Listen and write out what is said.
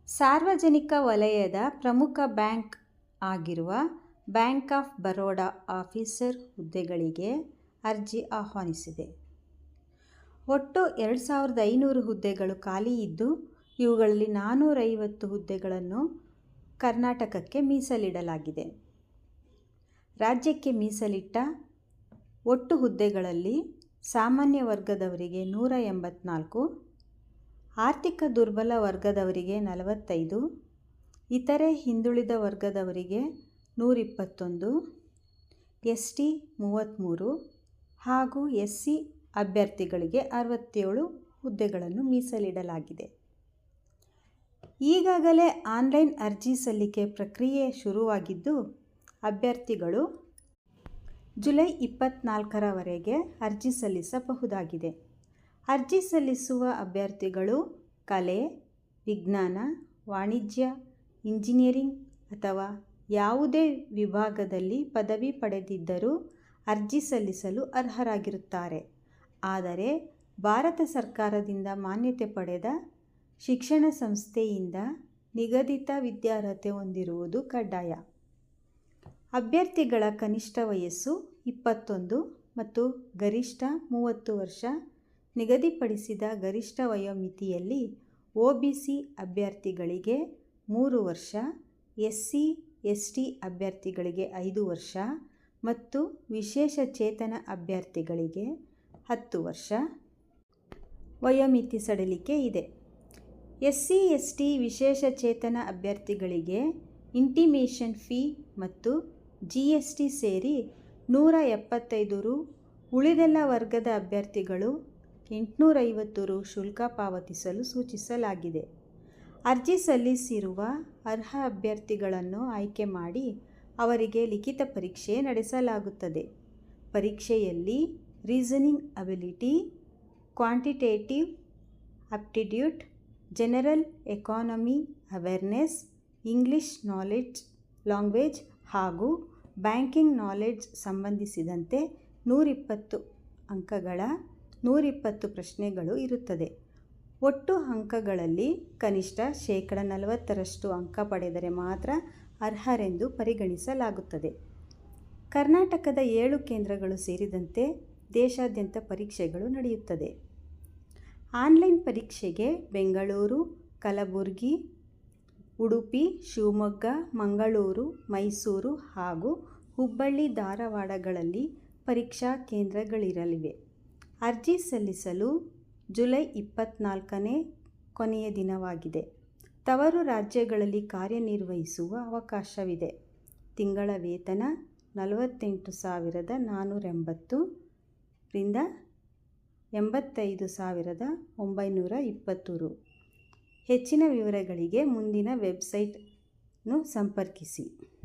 ಸಾರ್ವಜನಿಕ ವಲಯದ ಪ್ರಮುಖ ಬ್ಯಾಂಕ್ ಆಗಿರುವ ಬ್ಯಾಂಕ್ ಆಫ್ ಬರೋಡಾ ಆಫೀಸರ್ ಹುದ್ದೆಗಳಿಗೆ ಅರ್ಜಿ ಆಹ್ವಾನಿಸಿದೆ. ಒಟ್ಟು 2500 ಹುದ್ದೆಗಳು ಖಾಲಿ ಇದ್ದು, ಇವುಗಳಲ್ಲಿ 450 ಹುದ್ದೆಗಳನ್ನು ಕರ್ನಾಟಕಕ್ಕೆ ಮೀಸಲಿಡಲಾಗಿದೆ. ರಾಜ್ಯಕ್ಕೆ ಮೀಸಲಿಟ್ಟ ಒಟ್ಟು ಹುದ್ದೆಗಳಲ್ಲಿ ಸಾಮಾನ್ಯ ವರ್ಗದವರಿಗೆ 184, ಆರ್ಥಿಕ ದುರ್ಬಲ ವರ್ಗದವರಿಗೆ 45, ಇತರೆ ಹಿಂದುಳಿದ ವರ್ಗದವರಿಗೆ 121, ST 33 ಹಾಗೂ SC ಅಭ್ಯರ್ಥಿಗಳಿಗೆ 67 ಹುದ್ದೆಗಳನ್ನು ಮೀಸಲಿಡಲಾಗಿದೆ. ಈಗಾಗಲೇ ಆನ್ಲೈನ್ ಅರ್ಜಿ ಸಲ್ಲಿಕೆ ಪ್ರಕ್ರಿಯೆ ಶುರುವಾಗಿದ್ದು, ಅಭ್ಯರ್ಥಿಗಳು ಜುಲೈ 24ರವರೆಗೆ ಅರ್ಜಿ ಸಲ್ಲಿಸಬಹುದಾಗಿದೆ. ಅರ್ಜಿ ಸಲ್ಲಿಸುವ ಅಭ್ಯರ್ಥಿಗಳು ಕಲೆ, ವಿಜ್ಞಾನ, ವಾಣಿಜ್ಯ, ಇಂಜಿನಿಯರಿಂಗ್ ಅಥವಾ ಯಾವುದೇ ವಿಭಾಗದಲ್ಲಿ ಪದವಿ ಪಡೆದಿದ್ದರೂ ಅರ್ಜಿ ಸಲ್ಲಿಸಲು ಅರ್ಹರಾಗಿರುತ್ತಾರೆ. ಆದರೆ ಭಾರತ ಸರ್ಕಾರದಿಂದ ಮಾನ್ಯತೆ ಪಡೆದ ಶಿಕ್ಷಣ ಸಂಸ್ಥೆಯಿಂದ ನಿಗದಿತ ವಿದ್ಯಾರ್ಹತೆ ಹೊಂದಿರುವುದು ಕಡ್ಡಾಯ. ಅಭ್ಯರ್ಥಿಗಳ ಕನಿಷ್ಠ ವಯಸ್ಸು 21 ಮತ್ತು ಗರಿಷ್ಠ 30 ವರ್ಷ. ನಿಗದಿಪಡಿಸಿದ ಗರಿಷ್ಠ ವಯೋಮಿತಿಯಲ್ಲಿ OBC ಅಭ್ಯರ್ಥಿಗಳಿಗೆ 3 ವರ್ಷ, SC ST ಅಭ್ಯರ್ಥಿಗಳಿಗೆ 5 ವರ್ಷ ಮತ್ತು ವಿಶೇಷ ಚೇತನ ಅಭ್ಯರ್ಥಿಗಳಿಗೆ 10 ವರ್ಷ ವಯೋಮಿತಿ ಸಡಿಲಿಕೆ ಇದೆ. SC ST ವಿಶೇಷ ಚೇತನ ಅಭ್ಯರ್ಥಿಗಳಿಗೆ ಇಂಟಿಮೇಷನ್ ಫೀ ಮತ್ತು GST ಸೇರಿ 175 ರು, ಉಳಿದೆಲ್ಲ ವರ್ಗದ ಅಭ್ಯರ್ಥಿಗಳು 850 ರು ಶುಲ್ಕ ಪಾವತಿಸಲು ಸೂಚಿಸಲಾಗಿದೆ. ಅರ್ಜಿ ಸಲ್ಲಿಸಿರುವ ಅರ್ಹ ಅಭ್ಯರ್ಥಿಗಳನ್ನು ಆಯ್ಕೆ ಮಾಡಿ ಅವರಿಗೆ ಲಿಖಿತ ಪರೀಕ್ಷೆ ನಡೆಸಲಾಗುತ್ತದೆ. ಪರೀಕ್ಷೆಯಲ್ಲಿ reasoning ability, quantitative aptitude, general economy awareness, English language ಹಾಗೂ ಬ್ಯಾಂಕಿಂಗ್ ನಾಲೆಡ್ಜ್ ಸಂಬಂಧಿಸಿದಂತೆ 120 ಅಂಕಗಳ 120 ಪ್ರಶ್ನೆಗಳು ಇರುತ್ತದೆ. ಒಟ್ಟು ಅಂಕಗಳಲ್ಲಿ ಕನಿಷ್ಠ 40% ಅಂಕ ಪಡೆದರೆ ಮಾತ್ರ ಅರ್ಹರೆಂದು ಪರಿಗಣಿಸಲಾಗುತ್ತದೆ. ಕರ್ನಾಟಕದ 7 ಕೇಂದ್ರಗಳು ಸೇರಿದಂತೆ ದೇಶಾದ್ಯಂತ ಪರೀಕ್ಷೆಗಳು ನಡೆಯುತ್ತದೆ. ಆನ್ಲೈನ್ ಪರೀಕ್ಷೆಗೆ ಬೆಂಗಳೂರು, ಕಲಬುರಗಿ, ಉಡುಪಿ, ಶಿವಮೊಗ್ಗ, ಮಂಗಳೂರು, ಮೈಸೂರು ಹಾಗೂ ಹುಬ್ಬಳ್ಳಿ, ಧಾರವಾಡಗಳಲ್ಲಿ ಪರೀಕ್ಷಾ ಕೇಂದ್ರಗಳಿರಲಿವೆ. ಅರ್ಜಿ ಸಲ್ಲಿಸಲು ಜುಲೈ 24ನೇ ಕೊನೆಯ ದಿನವಾಗಿದೆ. ತವರು ರಾಜ್ಯಗಳಲ್ಲಿ ಕಾರ್ಯನಿರ್ವಹಿಸುವ ಅವಕಾಶವಿದೆ. ತಿಂಗಳ ವೇತನ 48,480 ರಿಂದ 85,920 ರು. ಹೆಚ್ಚಿನ ವಿವರಗಳಿಗೆ ಮುಂದಿನ ವೆಬ್ಸೈಟ್‌ನ್ನು ಸಂಪರ್ಕಿಸಿ.